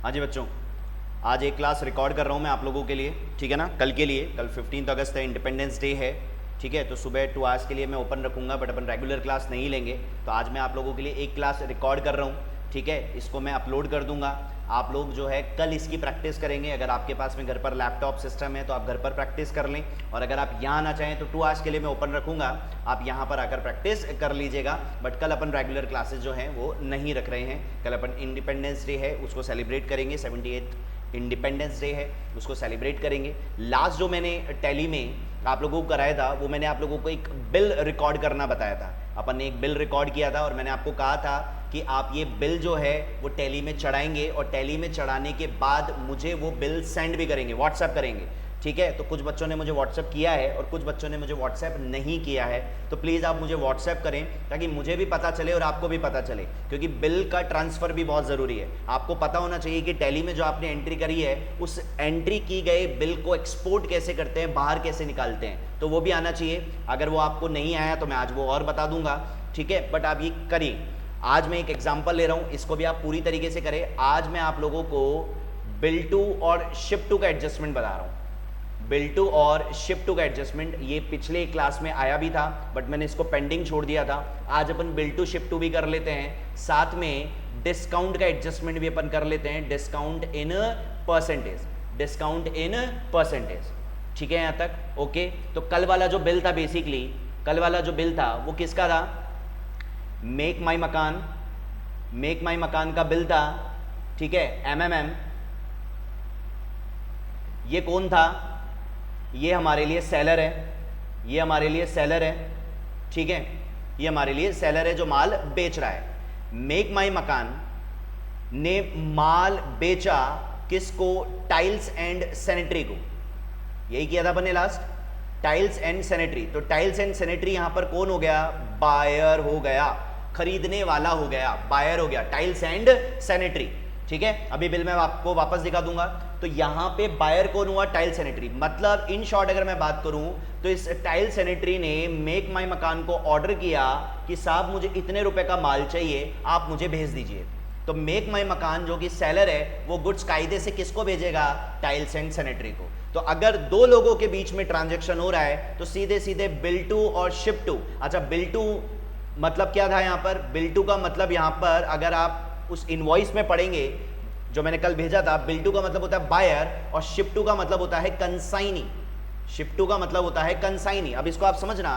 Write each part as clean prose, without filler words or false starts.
हाँ जी बच्चों, आज एक क्लास रिकॉर्ड कर रहा हूँ मैं आप लोगों के लिए, ठीक है ना। कल के लिए, कल 15 अगस्त है, इंडिपेंडेंस डे है, ठीक है। तो सुबह 2 आवर्स के लिए मैं ओपन रखूँगा, बट अपन रेगुलर क्लास नहीं लेंगे। तो आज मैं आप लोगों के लिए एक क्लास रिकॉर्ड कर रहा हूँ, ठीक है। इसको मैं अपलोड कर दूंगा। आप लोग जो है कल इसकी प्रैक्टिस करेंगे। अगर आपके पास में घर पर लैपटॉप सिस्टम है तो आप घर पर प्रैक्टिस कर लें, और अगर आप यहाँ आना चाहें तो 2 आवर्स के लिए मैं ओपन रखूँगा, आप यहाँ पर आकर प्रैक्टिस कर लीजिएगा। बट कल अपन रेगुलर क्लासेस जो हैं वो नहीं रख रहे हैं। कल अपन इंडिपेंडेंस डे है, उसको सेलिब्रेट करेंगे। 78 इंडिपेंडेंस डे है, उसको सेलिब्रेट करेंगे। लास्ट जो मैंने टैली में आप लोगों को कराया था, वो मैंने आप लोगों को एक बिल रिकॉर्ड करना बताया था। अपन ने एक बिल रिकॉर्ड किया था और मैंने आपको कहा था कि आप ये बिल जो है वो टैली में चढ़ाएंगे, और टैली में चढ़ाने के बाद मुझे वो बिल सेंड भी करेंगे, व्हाट्सएप करेंगे, ठीक है। तो कुछ बच्चों ने मुझे व्हाट्सएप किया है और कुछ बच्चों ने मुझे व्हाट्सएप नहीं किया है। तो प्लीज़ आप मुझे व्हाट्सएप करें ताकि मुझे भी पता चले और आपको भी पता चले, क्योंकि बिल का ट्रांसफ़र भी बहुत ज़रूरी है। आपको पता होना चाहिए कि टैली में जो आपने एंट्री करी है, उस एंट्री की गए बिल को एक्सपोर्ट कैसे करते हैं, बाहर कैसे निकालते हैं, तो वो भी आना चाहिए। अगर वो आपको नहीं आया तो मैं आज वो और बता दूंगा, ठीक है। बट आप ये करिए। आज मैं एक एग्जाम्पल ले रहा हूँ, इसको भी आप पूरी तरीके से करें। आज मैं आप लोगों को बिल टू और शिप टू का एडजस्टमेंट बता रहा हूँ। बिल टू और शिप टू का एडजस्टमेंट ये पिछले क्लास में आया भी था, बट मैंने इसको पेंडिंग छोड़ दिया था। आज अपन बिल टू शिप टू भी कर लेते हैं, साथ में डिस्काउंट का एडजस्टमेंट भी अपन कर लेते हैं। Discount in percentage, discount in percentage, ठीक है यहाँ तक, ओके। तो कल वाला जो बिल था, बेसिकली कल वाला जो बिल था वो किसका था? मेक माई मकान, मेक माई मकान का बिल था, ठीक है, एमएमएम। ये कौन था? ये हमारे लिए सेलर है, ये हमारे लिए सेलर है, ठीक है, ये हमारे लिए सेलर है जो माल बेच रहा है। मेक माई मकान ने माल बेचा किसको? टाइल्स एंड सैनिटरी को। यही किया था अपन ने लास्ट, टाइल्स एंड सैनिटरी। तो टाइल्स एंड सैनिटरी यहां पर कौन हो गया? बायर हो गया, खरीदने वाला हो गया, बायर हो गया, टाइल्स एंड सैनिटरी, ठीक है। अभी बिल में आपको वापस दिखा दूंगा। तो यहां पे बायर कौन हुआ? Tile sanitary. मतलब इन शॉर्ट अगर मैं बात करूं तो इस टाइल सैनिटरी ने मेक माई मकान को ऑर्डर किया कि साहब मुझे इतने रुपए का माल चाहिए, आप मुझे भेज दीजिए। तो मेक माई मकान जो कि सेलर है वो गुड्स कायदे से किसको भेजेगा? टाइल्स एंड सैनिटरी को। तो अगर दो लोगों के बीच में ट्रांजैक्शन हो रहा है तो सीधे सीधे बिल टू और शिप टू। अच्छा, बिल टू मतलब क्या था यहाँ पर? बिल टू का मतलब यहाँ पर अगर आप उस इनवॉइस में पढ़ेंगे जो मैंने कल भेजा था, बिल टू का मतलब होता है बायर और शिप टू का मतलब होता है कंसाइनी। शिप टू का मतलब होता है कंसाइनी। अब इसको आप समझना,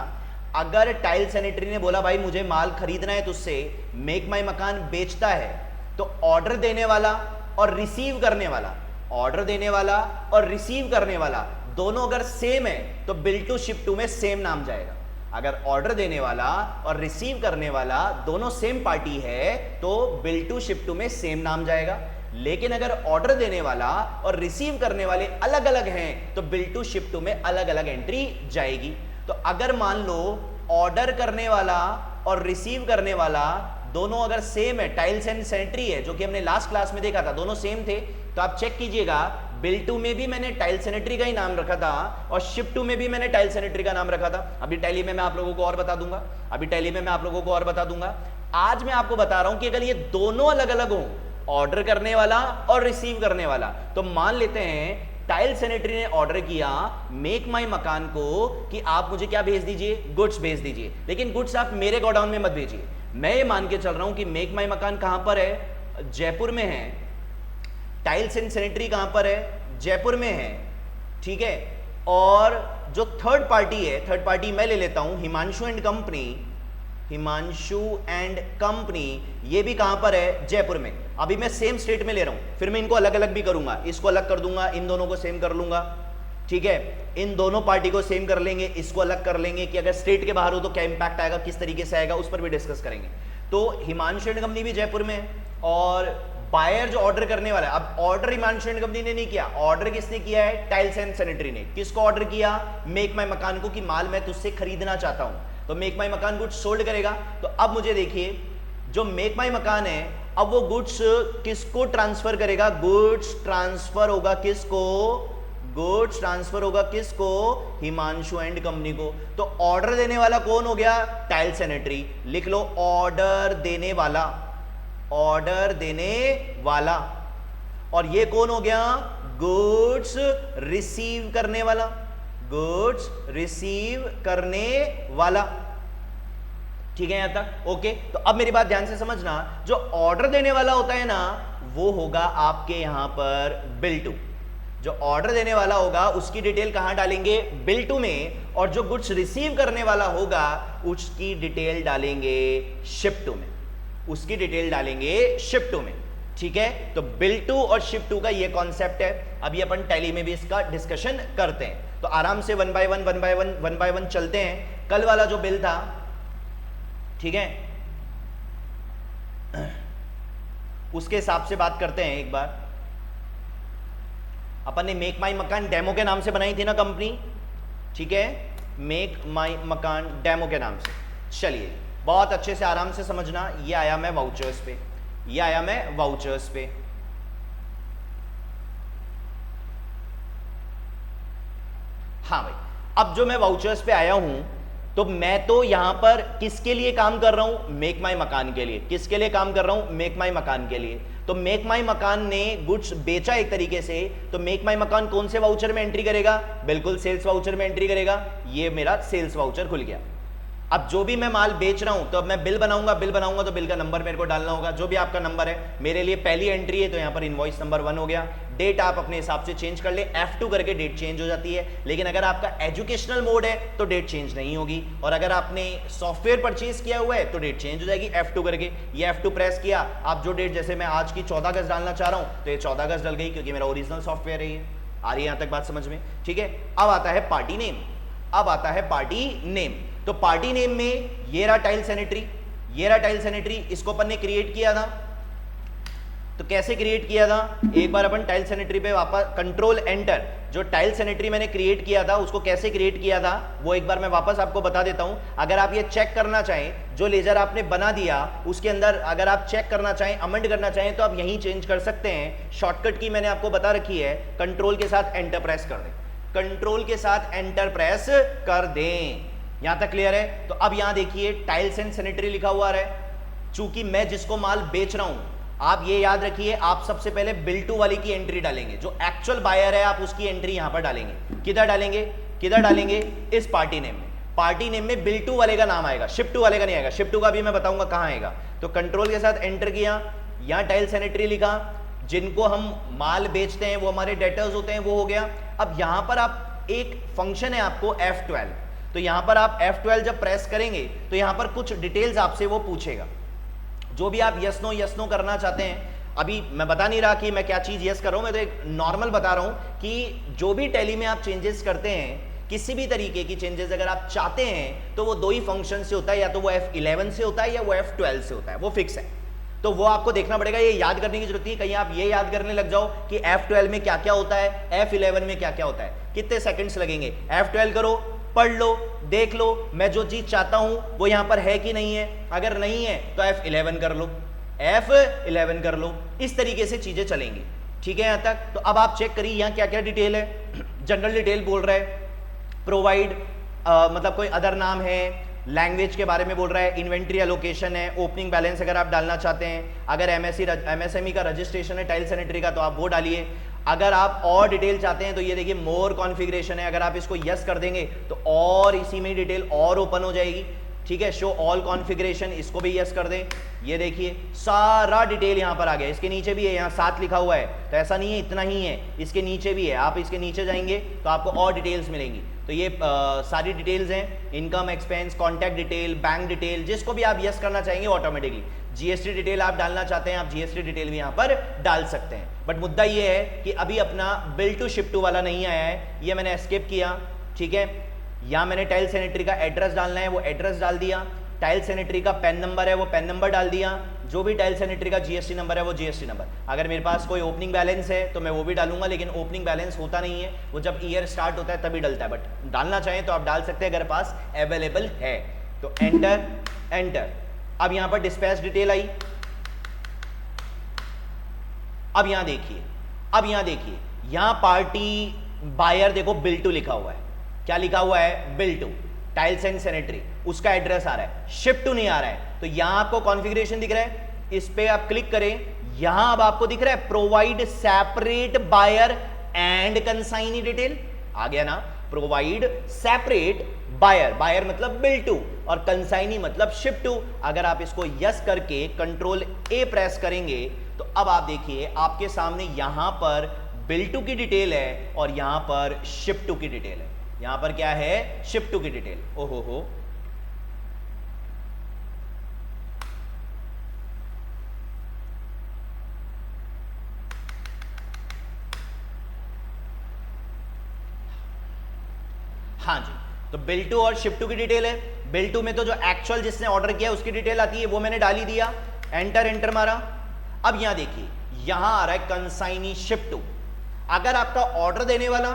अगर टाइल सैनिटरी ने बोला भाई मुझे माल खरीदना है तुझसे, मेक माई मकान बेचता है, तो ऑर्डर देने वाला और रिसीव करने वाला, ऑर्डर देने वाला और रिसीव करने वाला दोनों अगर सेम है तो बिल टू शिप टू में सेम नाम जाएगा। अगर ऑर्डर देने वाला और रिसीव करने वाला दोनों सेम पार्टी है तो बिल टू शिप टू में सेम नाम जाएगा। लेकिन अगर ऑर्डर देने वाला और रिसीव करने वाले अलग अलग हैं तो बिल टू शिप टू में अलग अलग एंट्री जाएगी। तो अगर मान लो ऑर्डर करने वाला और रिसीव करने वाला दोनों अगर सेम है, टाइल्स एंड सैनिटरी है, जो कि हमने लास्ट क्लास में देखा था, दोनों सेम थे, तो आप चेक कीजिएगा बिल टू में भी मैंने टाइल सैनिटरी का ही नाम रखा था और शिप टू में भी मैंने टाइल सैनिटरी का नाम रखा था। अभी टैली में मैं आप लोगों को और बता दूंगा, अभी टैली में मैं आप लोगों को और बता दूंगा। आज मैं आपको बता रहा हूं कि अगर ये दोनों अलग अलग हों, ऑर्डर करने वाला और रिसीव करने वाला, तो मान लेते हैं टाइल सैनिटरी ने ऑर्डर किया मेक माई मकान को कि आप मुझे क्या भेज दीजिए? गुड्स भेज दीजिए। लेकिन गुड्स आप मेरे गोडाउन में मत भेजिए। मैं ये मान के चल रहा हूं कि मेक माई मकान कहां पर है? जयपुर में है। टाइल्स एंड सैनिटरी कहां पर है? जयपुर में है, ठीक है। और जो थर्ड पार्टी है, थर्ड पार्टी मैं ले लेता हूं, Himanshu and company, Himanshu and company, ये भी कहां पर है? जयपुर में। अभी मैं सेम स्टेट में ले रहा हूं, फिर मैं इनको अलग अलग भी करूंगा, इसको अलग कर दूंगा, इन दोनों को सेम कर लूंगा, ठीक है। इन दोनों पार्टी को सेम कर लेंगे, इसको अलग कर लेंगे कि अगर स्टेट के बाहर हो तो क्या इंपैक्ट आएगा, किस तरीके से आएगा, उस पर भी डिस्कस करेंगे। तो हिमांशु एंड कंपनी भी जयपुर में, और बायर जो ऑर्डर करने वाला है, अब ऑर्डर हिमांशु एंड कंपनी ने नहीं किया, ऑर्डर किसने किया है? टाइल्स एंड सैनिटरी ने। किसको ऑर्डर किया? मेक माई मकान को, कि माल मैं तुझसे खरीदना चाहता हूं। तो मेक माई मकान गुड्स सोल्ड करेगा। तो अब मुझे देखिए, जो मेक माई मकान है, अब वो गुड्स किसको ट्रांसफर करेगा? गुड्स ट्रांसफर होगा किसको? गुड्स ट्रांसफर होगा किसको? हिमांशु एंड कंपनी को। तो ऑर्डर देने वाला कौन हो गया? Tile sanitary. लिख लो ऑर्डर देने वाला, ऑर्डर देने वाला। और ये कौन हो गया? गुड्स रिसीव करने वाला, गुड्स रिसीव करने वाला। ठीक है यहां तक? ओके। तो अब मेरी बात ध्यान से समझना, जो ऑर्डर देने वाला होता है ना, वो होगा आपके यहां पर बिल टू। जो ऑर्डर देने वाला होगा उसकी डिटेल कहां डालेंगे? बिल टू में। और जो गुड्स रिसीव करने वाला होगा उसकी डिटेल डालेंगे शिप टू में, उसकी डिटेल डालेंगे शिप टू में। ठीक है, तो बिल टू और शिप टू का ये कॉन्सेप्ट है। अभी अपन टैली में भी इसका डिस्कशन करते हैं, तो आराम से वन बाय वन चलते हैं। कल वाला जो बिल था, ठीक है, उसके हिसाब से बात करते हैं एक बार। अपन ने मेक माई मकान डेमो के नाम से बनाई थी ना कंपनी, ठीक है, मेक माई मकान डेमो के नाम से। चलिए बहुत अच्छे से आराम से समझना, ये आया मैं वाउचर्स पे, ये आया मैं वाउचर्स पे। हाँ भाई, अब जो मैं वाउचर्स पे आया हूं, तो मैं तो यहां पर किसके लिए काम कर रहा हूं? मेक माई मकान के लिए। किसके लिए काम कर रहा हूं? मेक माई मकान के लिए। तो मेक माई मकान ने गुड्स बेचा एक तरीके से, तो मेक माई मकान कौन से वाउचर में एंट्री करेगा? बिल्कुल सेल्स वाउचर में एंट्री करेगा। ये मेरा सेल्स वाउचर खुल गया। अब जो भी मैं माल बेच रहा हूं, तो अब मैं बिल बनाऊंगा तो बिल का नंबर मेरे को डालना होगा, जो भी आपका नंबर है। मेरे लिए पहली एंट्री है तो यहां पर इनवॉइस नंबर 1 हो गया। डेट आप अपने हिसाब से चेंज कर ले, F2 करके डेट चेंज हो जाती है। लेकिन अगर आपका एजुकेशनल मोड है तो डेट चेंज नहीं होगी, और अगर आपने सॉफ्टवेयर परचेज किया हुआ है तो डेट चेंज हो जाएगी F2 करके। ये F2 प्रेस किया, आप जो डेट, जैसे मैं आज की 14 अगस्त डालना चाह रहा हूं तो ये 14 अगस्त डल गई, क्योंकि मेरा ओरिजिनल सॉफ्टवेयर है ये। आ रही है यहां तक बात समझ में? ठीक है, अब आता है पार्टी नेम। अब आता है पार्टी नेम। तो पार्टी नेम में ये रहा टाइल सैनिटरी, ये रहा टाइल सैनिटरी। इसको अपन ने क्रिएट किया था, तो कैसे क्रिएट किया था? एक बार अपन टाइल सैनिटरी पे वापस कंट्रोल एंटर, जो टाइल सैनिटरी मैंने क्रिएट किया था उसको कैसे क्रिएट किया था वो एक बार मैं वापस आपको बता देता हूं। अगर आप ये चेक करना चाहें, जो लेजर आपने बना दिया उसके अंदर अगर आप चेक करना चाहें, अमेंड करना चाहें, तो आप यहीं चेंज कर सकते हैं। शॉर्टकट की मैंने आपको बता रखी है, कंट्रोल के साथ एंटर प्रेस कर दें, कंट्रोल के साथ एंटर प्रेस कर दें। यहां तक क्लियर है? तो अब यहां देखिए टाइल्स एंड सैनिटरी लिखा हुआ है। चूंकि मैं जिसको माल बेच रहा हूं, आप ये याद रखिए, आप सबसे पहले बिल टू वाली की एंट्री डालेंगे। जो एक्चुअल बायर है आप उसकी एंट्री यहां पर डालेंगे। किधर डालेंगे? किधर डालेंगे? इस पार्टी नेम में। पार्टी नेम में बिल टू वाले का नाम आएगा, शिप टू वाले का नहीं आएगा। शिप टू का भी मैं बताऊंगा कहां आएगा। तो कंट्रोल के साथ एंटर किया, यहां टाइल सैनिटरी लिखा, जिनको हम माल बेचते हैं वो हमारे डेटर्स होते हैं, वो हो गया। अब यहां पर आप एक फंक्शन है आपको F12, तो यहां पर आप F12 जब प्रेस करेंगे तो यहां पर कुछ डिटेल्स आपसे वो पूछेगा, जो भी आप यस नो करना चाहते हैं। अभी मैं बता नहीं रहा कि मैं क्या चीज यस कर रहा हूं, मैं तो एक नॉर्मल बता रहा हूं कि जो भी टैली में आप चेंजेस करते हैं, किसी भी तरीके की चेंजेस अगर आप चाहते हैं तो वो दो ही फंक्शन से होता है, या तो वो F11 से होता है या वो F12 से होता है, वो फिक्स है। तो वो आपको देखना पड़ेगा, ये याद करने की जरूरत नहीं है कहीं आप ये याद करने लग जाओ कि F12 में क्या क्या होता है, F11 में क्या क्या होता है। कितने सेकंड्स लगेंगे? F12 करो, पढ़ लो, देख लो, मैं जो चीज चाहता हूं वो यहां पर है कि नहीं है। अगर नहीं है तो F11 कर लो, F11 कर लो। इस तरीके से चीजें चलेंगी। ठीक है यहां तक? तो अब आप चेक करिए यहां क्या क्या डिटेल है। जनरल डिटेल बोल रहा है, प्रोवाइड मतलब कोई अदर नाम है, लैंग्वेज के बारे में बोल रहा है, इन्वेंट्री एलोकेशन है, ओपनिंग बैलेंस अगर आप डालना चाहते हैं, अगर MSME का रजिस्ट्रेशन है टाइल सैनिटरी का तो आप वो डालिए। अगर आप और डिटेल चाहते हैं तो ये देखिए मोर कॉन्फ़िगरेशन है, अगर आप इसको यस कर देंगे तो और इसी में डिटेल और ओपन हो जाएगी। ठीक है, शो ऑल कॉन्फ़िगरेशन, इसको भी यस कर दें। ये देखिए सारा डिटेल यहाँ पर आ गया। इसके नीचे भी है, यहाँ 7 लिखा हुआ है, तो ऐसा नहीं है इतना ही है, इसके नीचे भी है। आप इसके नीचे जाएंगे तो आपको और डिटेल्स मिलेंगी। तो ये सारी डिटेल्स हैं, income expense, contact detail, bank detail, जिसको भी आप यस करना चाहेंगे ऑटोमेटिकली। GST डिटेल आप डालना चाहते हैं, आप GST डिटेल भी यहाँ पर डाल सकते हैं। बट मुद्दा ये है कि अभी अपना बिल टू शिप टू वाला नहीं आया है, ये मैंने एस्केप किया। ठीक है, यहाँ मैंने टाइल सैनिटरी का एड्रेस डालना है, वो एड्रेस डाल दिया। टाइल सैनिटरी का पैन नंबर है, वो पैन नंबर डाल दिया। जो भी टाइल सैनिटरी का GST नंबर है वो GST नंबर। अगर मेरे पास कोई ओपनिंग बैलेंस है तो मैं वो भी डालूंगा, लेकिन ओपनिंग बैलेंस होता नहीं है, वो जब ईयर स्टार्ट होता है तभी डलता है। बट डालना चाहें तो आप डाल सकते हैं अगर पास अवेलेबल है तो। Enter enter. अब यहाँ पर डिस्पैच डिटेल आई। अब यहाँ देखिए, यहाँ पार्टी बायर देखो बिल टू लिखा हुआ है। क्या लिखा हुआ है? Bill to, tiles and sanitary, उसका एड्रेस आ रहा है, शिप टू नहीं आ रहा है। तो यहां आपको कॉन्फ़िगरेशन दिख रहा है, इस पे आप क्लिक करें, यहां अब आपको दिख रहा है provide separate buyer and consignee detail, आ गया ना, प्रोवाइड सेपरेट बायर, बायर मतलब बिल टू और कंसाइनी मतलब शिप टू। अगर आप इसको यस करके कंट्रोल ए प्रेस करेंगे तो अब आप देखिए आपके सामने यहां पर बिल टू की डिटेल है और यहां पर शिप टू की डिटेल है। यहां पर क्या है, शिप टू की डिटेल। ओहो हो, हाँ जी, तो बिल टू और शिप टू की डिटेल है। बिल टू में तो जो एक्चुअल जिसने ऑर्डर किया उसकी डिटेल आती है, वो मैंने डाली दिया, एंटर एंटर मारा। अब यहां देखिए यहां आ रहा है कंसाइनी शिप टू। अगर आपका ऑर्डर देने वाला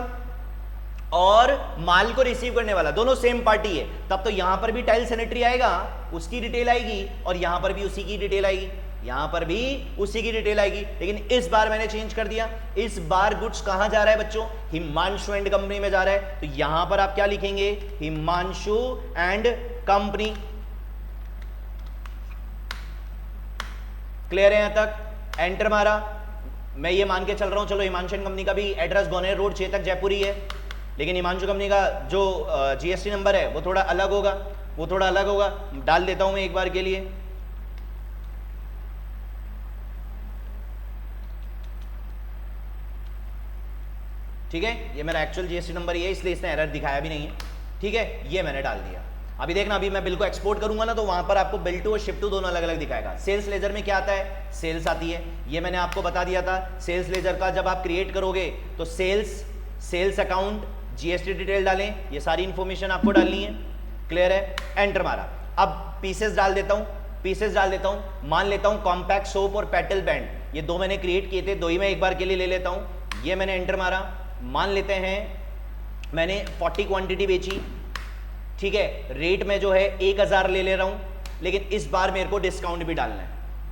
और माल को रिसीव करने वाला दोनों सेम पार्टी है, तब तो यहां पर भी टाइल सैनिटरी आएगा, उसकी डिटेल आएगी, और यहां पर भी उसी की डिटेल आएगी, यहां पर भी उसी की डिटेल आएगी। लेकिन इस बार मैंने चेंज कर दिया, इस बार गुड्स कहां जा रहा है बच्चों, हिमांशु एंड कंपनी में जा रहा है। तो यहां पर आप क्या लिखेंगे, हिमांशु एंड कंपनी। क्लियर है यहां तक, एंटर मारा। मैं ये मान के चल रहा हूं चलो हिमांशु एंड कंपनी का भी एड्रेस ग्वालियर रोड चेतक जयपुर ही है, लेकिन हिमांशु कंपनी का जो जीएसटी नंबर है वो थोड़ा अलग होगा, वो थोड़ा अलग होगा। डाल देता हूं मैं एक बार के लिए, ठीक है, ये मेरा एक्चुअल जीएसटी नंबर ये है, इसलिए इसने एरर दिखाया भी नहीं है, ठीक है, ये मैंने डाल दिया। अभी देखना, अभी मैं बिल को एक्सपोर्ट करूंगा ना तो वहां पर आपको बिल टू और शिप टू दोनों अलग अलग दिखाएगा। सेल्स लेजर में क्या आता है, सेल्स आती है, ये मैंने आपको बता दिया था। सेल्स लेजर का जब आप क्रिएट करोगे तो सेल्स अकाउंट, जीएसटी डिटेल डालें, ये सारी इंफॉर्मेशन आपको डालनी है। क्लियर है, एंटर मारा। अब पीसेस डाल देता हूं, पीसेस डाल देता हूं। मान लेता हूं कॉम्पैक्ट सोप और पेटल बैंड, ये दो मैंने क्रिएट किए थे, दो ही मैं एक बार के लिए ले लेता हूं। ये मैंने एंटर मारा। मान लेते हैं मैंने 40 क्वांटिटी बेची, ठीक है, रेट में जो है 1000 ले ले रहा हूं, लेकिन इस बार मेरे को डिस्काउंट भी डालना है,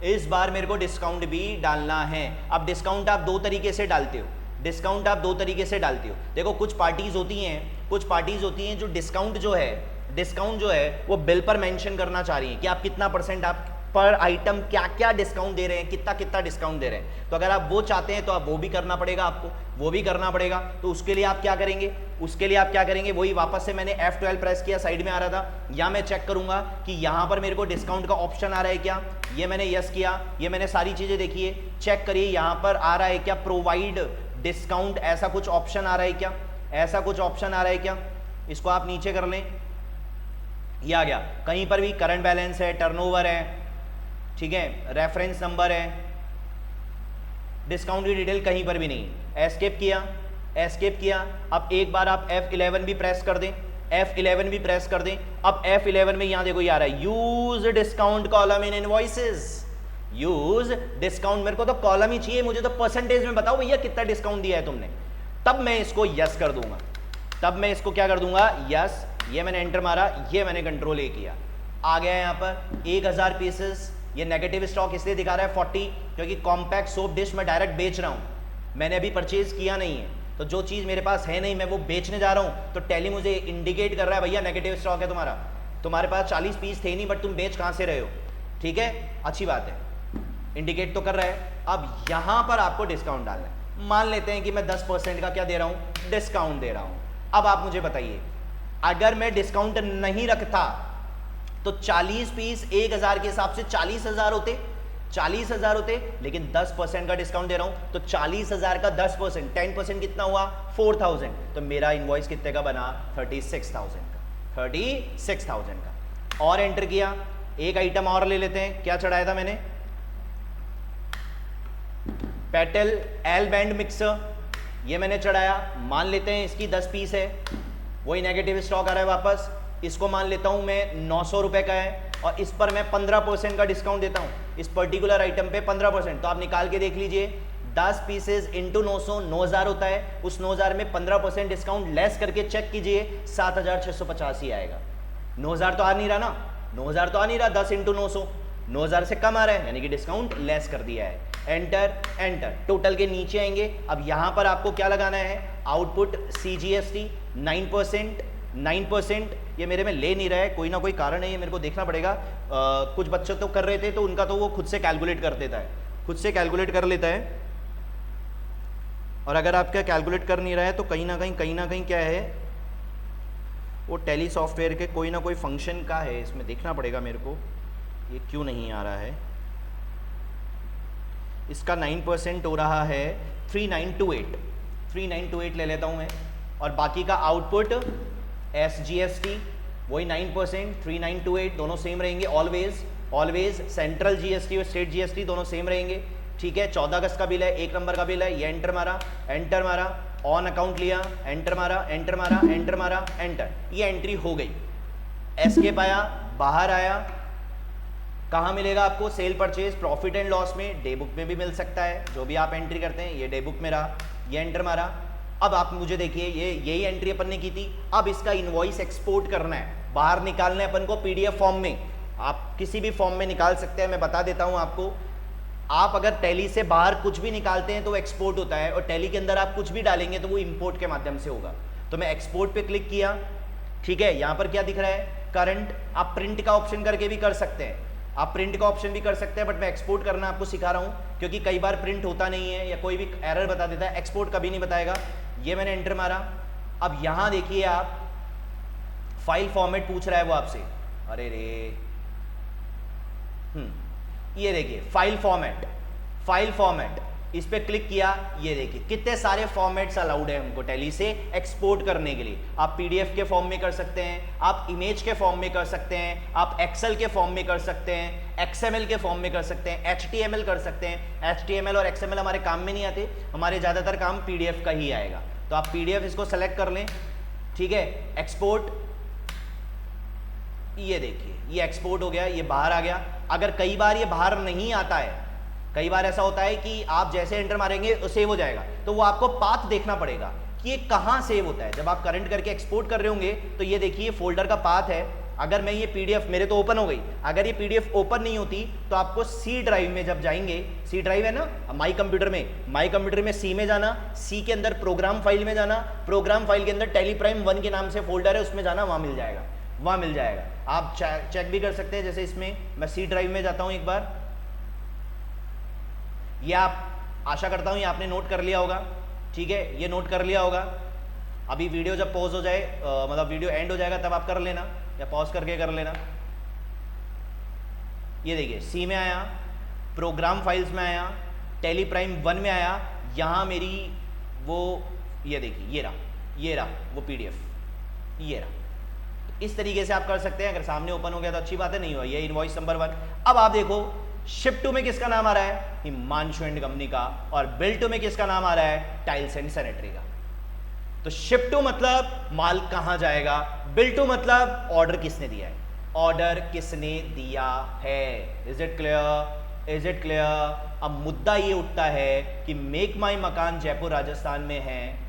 इस बार मेरे को डिस्काउंट भी डालना है। अब डिस्काउंट आप दो तरीके से डालते हो, डिस्काउंट आप दो तरीके से डालते हो। देखो कुछ पार्टीज होती हैं जो डिस्काउंट जो है वो बिल पर मेंशन करना चाह रही हैं कि आप कितना परसेंट आप पर आइटम क्या क्या डिस्काउंट दे रहे हैं, कितना कितना डिस्काउंट दे रहे हैं। तो अगर आप वो चाहते हैं तो आप वो भी करना पड़ेगा, आपको वो भी करना पड़ेगा। तो उसके लिए आप क्या करेंगे, वही वापस से मैंने F12 प्रेस किया, साइड में आ रहा था, या मैं चेक करूंगा कि यहां पर मेरे को डिस्काउंट का ऑप्शन आ रहा है क्या, ये मैंने यस किया, ये मैंने सारी चीजें देखी है, चेक करिए यहां पर आ रहा है क्या प्रोवाइड डिस्काउंट, ऐसा कुछ ऑप्शन आ रहा है क्या, ऐसा कुछ ऑप्शन आ रहा है क्या। इसको आप नीचे कर लें, ये आ गया। कहीं पर भी करंट बैलेंस है, टर्नओवर है, ठीक है, रेफरेंस नंबर है, डिस्काउंट की डिटेल कहीं पर भी नहीं। एस्केप किया। अब एक बार आप F11 भी प्रेस कर दें, F11 भी प्रेस कर दें। अब F11 में यहां देखो ये आ रहा है use discount column in invoices, use discount. मेरे को तो कॉलम ही चाहिए, मुझे तो परसेंटेज में बताओ भैया कितना डिस्काउंट दिया है तुमने, तब मैं इसको यस कर दूंगा, तब मैं इसको क्या कर दूंगा, यस। ये मैंने एंटर मारा, ये मैंने कंट्रोल ए किया, आ गया यहां पर 1000 पीसेस। ये नेगेटिव स्टॉक इसलिए दिखा रहा है 40, क्योंकि कॉम्पैक्ट सोप डिश मैं डायरेक्ट बेच रहा हूं, मैंने अभी परचेज किया नहीं है। तो जो चीज मेरे पास है नहीं मैं वो बेचने जा रहा हूं, तो टैली मुझे इंडिकेट कर रहा है भैया नेगेटिव स्टॉक है तुम्हारा, तुम्हारे पास 40 पीस थे नहीं बट तुम बेच कहां से रहे हो, ठीक है, अच्छी बात है, इंडिकेट तो कर रहा है। अब यहां पर आपको डिस्काउंट डालना है। मान लेते हैं कि मैं 10% का क्या दे रहा हूं, डिस्काउंट दे रहा हूं। अब आप मुझे बताइए, अगर मैं डिस्काउंट नहीं रखता तो 40 पीस 1000 के हिसाब से 40,000 होते, 40,000 होते, लेकिन 10% का डिस्काउंट दे रहा हूं तो 40,000 का 10%, 10% कितना हुआ, 4,000। तो मेरा इनवॉइस कितने का बना, 36,000 का, 36,000 का। और एंटर किया, एक आइटम और ले लेते हैं, क्या चढ़ाया था मैंने, पेटल एल बैंड मिक्सर, ये मैंने चढ़ाया। मान लेते हैं इसकी 10 पीस है, वही नेगेटिव स्टॉक आ रहा है वापस, इसको मान लेता हूं मैं 900 रुपए का है और इस पर मैं 15% का डिस्काउंट देता हूं, इस पर्टिकुलर आइटम पे 15%। तो आप निकाल के देख लीजिए, 10 पीसेज इंटू 900, 9000 होता है, उस 9000 में 15% डिस्काउंट लेस करके चेक कीजिए, 7650 ही आएगा। 9000 तो आ नहीं रहा ना, 9000 तो आ नहीं रहा, 10 इंटू 900, 9000 से कम आ रहा है, यानी कि डिस्काउंट लेस कर दिया है। एंटर एंटर, टोटल के नीचे आएंगे। अब यहां पर आपको क्या लगाना है, आउटपुट CGST 9%, ये मेरे में ले नहीं रहा है, कोई ना कोई कारण है, ये मेरे को देखना पड़ेगा। कुछ बच्चे तो कर रहे थे तो उनका तो वो खुद से कैलकुलेट कर देता है, खुद से कैलकुलेट कर लेता है, और अगर आपका कैलकुलेट कर नहीं रहा है तो कहीं ना कहीं क्या है, वो टैली सॉफ्टवेयर के कोई ना कोई फंक्शन का है, इसमें देखना पड़ेगा मेरे को ये क्यों नहीं आ रहा है। इसका 9% हो रहा है 3928 ले लेता हूँ मैं, और बाकी का आउटपुट SGST वही 9%, 3928 दोनों सेम रहेंगे ऑलवेज सेंट्रल GST और स्टेट GST दोनों सेम रहेंगे, ठीक है। 14 अगस्त का बिल है, 1 नंबर का बिल है, ये एंटर मारा, ऑन अकाउंट लिया, एंटर मारा, एंटर, ये एंट्री हो गई। एस्केप आया, बाहर आया, कहाँ मिलेगा आपको, cell purchase profit and loss में, डे बुक में भी मिल सकता है, जो भी आप एंट्री करते हैं। ये डे बुक में रहा, ये एंटर मारा। अब आप मुझे देखिए, ये यही एंट्री अपन ने की थी। अब इसका इनवॉइस एक्सपोर्ट करना है, बाहर निकालना है अपन को PDF फॉर्म में। आप किसी भी फॉर्म में निकाल सकते हैं, मैं बता देता हूं आपको। आप अगर टैली से बाहर कुछ भी निकालते हैं तो वो एक्सपोर्ट होता है, और टैली के अंदर आप कुछ भी डालेंगे तो वो इंपोर्ट के माध्यम से होगा। तो मैं एक्सपोर्ट पे क्लिक किया, ठीक है। यहां पर क्या दिख रहा है, करंट। आप प्रिंट का ऑप्शन करके भी कर सकते हैं, आप प्रिंट का ऑप्शन भी कर सकते हैं, बट मैं एक्सपोर्ट करना आपको सिखा रहा हूं, क्योंकि कई बार प्रिंट होता नहीं है या कोई भी एरर बता देता है, एक्सपोर्ट कभी नहीं बताएगा। ये मैंने एंटर मारा। अब यहां देखिए आप, फाइल फॉर्मेट पूछ रहा है वो आपसे, अरे रे, ये देखिए फाइल फॉर्मेट, इस पे क्लिक किया, ये देखिए कितने सारे फॉर्मेट्स अलाउड है हमको टैली से एक्सपोर्ट करने के लिए। आप PDF के फॉर्म में कर सकते हैं, आप इमेज के फॉर्म में कर सकते हैं, आप एक्सेल के फॉर्म में कर सकते हैं, XML के फॉर्म में कर सकते हैं, HTML कर सकते हैं। HTML और XML हमारे काम में नहीं आते, हमारे ज़्यादातर काम PDF का ही आएगा। तो आप PDF इसको सेलेक्ट कर लें, ठीक है। एक्सपोर्ट, ये देखिए ये एक्सपोर्ट हो गया, ये बाहर आ गया। अगर कई बार ये बाहर नहीं आता है, कई बार ऐसा होता है कि आप जैसे एंटर मारेंगे तो सेव हो जाएगा, तो वो आपको पाथ देखना पड़ेगा कि ये कहाँ सेव होता है। जब आप करंट करके एक्सपोर्ट कर रहे होंगे तो ये देखिए फोल्डर का पाथ है। अगर मैं ये PDF, मेरे तो ओपन हो गई, अगर ये PDF ओपन नहीं होती तो आपको C ड्राइव में जब जाएंगे, C ड्राइव है ना माई कंप्यूटर में C में जाना, C के अंदर प्रोग्राम फाइल में जाना, प्रोग्राम फाइल के अंदर टेलीप्राइम 1 के नाम से फोल्डर है, उसमें जाना, वहाँ मिल जाएगा। आप चेक भी कर सकते हैं, जैसे इसमें मैं C ड्राइव में जाता हूँ एक बार। ये आप, आशा करता हूँ ये आपने नोट कर लिया होगा, ठीक है, ये नोट कर लिया होगा। अभी वीडियो जब पॉज हो जाए, मतलब वीडियो एंड हो जाएगा तब आप कर लेना, या पॉज करके कर लेना। ये देखिए C में आया, प्रोग्राम फाइल्स में आया, टेलीप्राइम 1 में आया, यहाँ मेरी वो, ये देखिए ये रहा वो PDF, ये रहा। तो इस तरीके से आप कर सकते हैं। अगर सामने ओपन हो गया तो अच्छी बात है, नहीं हुआ, ये इनवॉइस नंबर 1। अब आप देखो शिप टू में किसका नाम आ रहा है, हिमांशु एंड कंपनी का, और बिल टू में किसका नाम आ रहा है, टाइल्स एंड सैनिटरी का। तो शिप टू मतलब माल कहां जाएगा, बिल टू मतलब ऑर्डर किसने दिया है, इज इट क्लियर। अब मुद्दा ये उठता है कि मेक माई मकान जयपुर राजस्थान में है,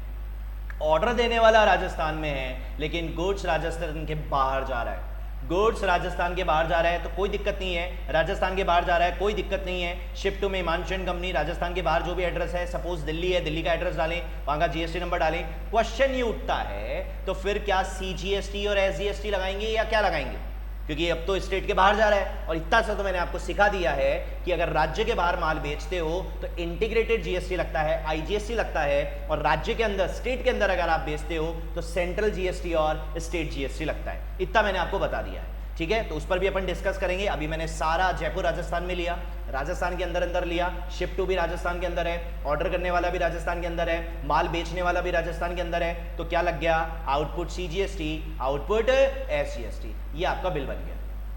ऑर्डर देने वाला राजस्थान में है, लेकिन गुड्स राजस्थान के बाहर जा रहा है। गुड्स राजस्थान के बाहर जा रहा है तो कोई दिक्कत नहीं है, राजस्थान के बाहर जा रहा है कोई दिक्कत नहीं है। शिप टू में हिमांशु एंड कंपनी, राजस्थान के बाहर जो भी एड्रेस है, सपोज दिल्ली है, दिल्ली का एड्रेस डालें, वहां का GST नंबर डालें। क्वेश्चन ये उठता है तो फिर क्या CGST और SGST लगाएंगे या क्या लगाएंगे, क्योंकि अब तो स्टेट के बाहर जा रहा है। और इतना सा तो मैंने आपको सिखा दिया है कि अगर राज्य के बाहर माल बेचते हो तो इंटीग्रेटेड GST लगता है, IGST लगता है, और राज्य के अंदर, स्टेट के अंदर अगर आप बेचते हो तो सेंट्रल GST और स्टेट GST लगता है। इतना मैंने आपको बता दिया है, ठीक है। तो उस पर भी अपन डिस्कस करेंगे। अभी मैंने सारा जयपुर राजस्थान में लिया, राजस्थान के अंदर लिया, शिप टू भी राजस्थान के अंदर है, ऑर्डर करने वाला भी राजस्थान के अंदर है, माल बेचने वाला भी राजस्थान के अंदर है। तो क्या लग गया, आउटपुट CGST, आउटपुट SGST, ये आपका बिल बन गया।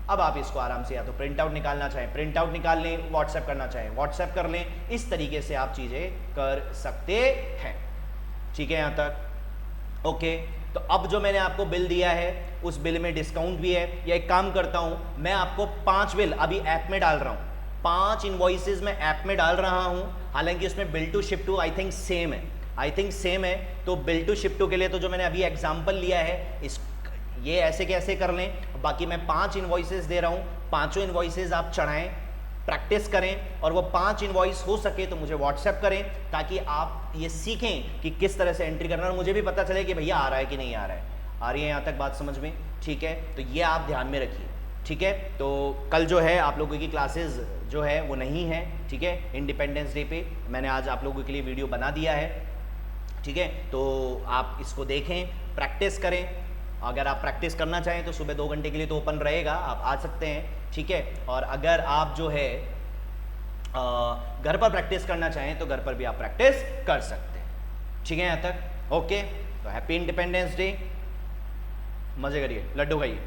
अब आप इसको आराम से या तो प्रिंट आउट निकालना चाहें प्रिंट आउट निकाल लें, व्हाट्सएप करना चाहें व्हाट्सएप कर लें। इस तरीके से आप चीजें कर सकते हैं, ठीक है। यहां तक ओके। तो अब जो मैंने आपको बिल दिया है उस बिल में डिस्काउंट भी है, या एक काम करता हूं, मैं आपको 5 बिल अभी ऐप में डाल रहा हूं, 5 इनवॉइसेस मैं ऐप में डाल रहा हूं। हालांकि उसमें bill to ship to I think same है। तो बिल टू शिप टू के लिए तो जो मैंने अभी एग्जांपल लिया है, इस ये ऐसे कैसे कर लें। बाकी मैं 5 इनवॉइसेस दे रहा हूं, पांचों इनवॉइसेस आप चढ़ाएं, प्रैक्टिस करें, और वो 5 इनवॉइस हो सके तो मुझे व्हाट्सएप करें, ताकि आप ये सीखें कि किस तरह से एंट्री करना है, और मुझे भी पता चले कि भैया आ रहा है कि नहीं आ रहा है। आ रही है यहाँ तक बात समझ में, ठीक है। तो ये आप ध्यान में रखिए, ठीक है। तो कल जो है आप लोगों की क्लासेस जो है वो नहीं है, ठीक है। इंडिपेंडेंस डे पे मैंने आज आप लोगों के लिए वीडियो बना दिया है, ठीक है। तो आप इसको देखें, प्रैक्टिस करें। अगर आप प्रैक्टिस करना चाहें तो सुबह 2 घंटे के लिए तो ओपन रहेगा, आप आ सकते हैं, ठीक है। और अगर आप जो है घर पर प्रैक्टिस करना चाहें तो घर पर भी आप प्रैक्टिस कर सकते हैं, ठीक है। यहाँ तक ओके। तो हैप्पी इंडिपेंडेंस डे, मजे करिए, लड्डू खाइए।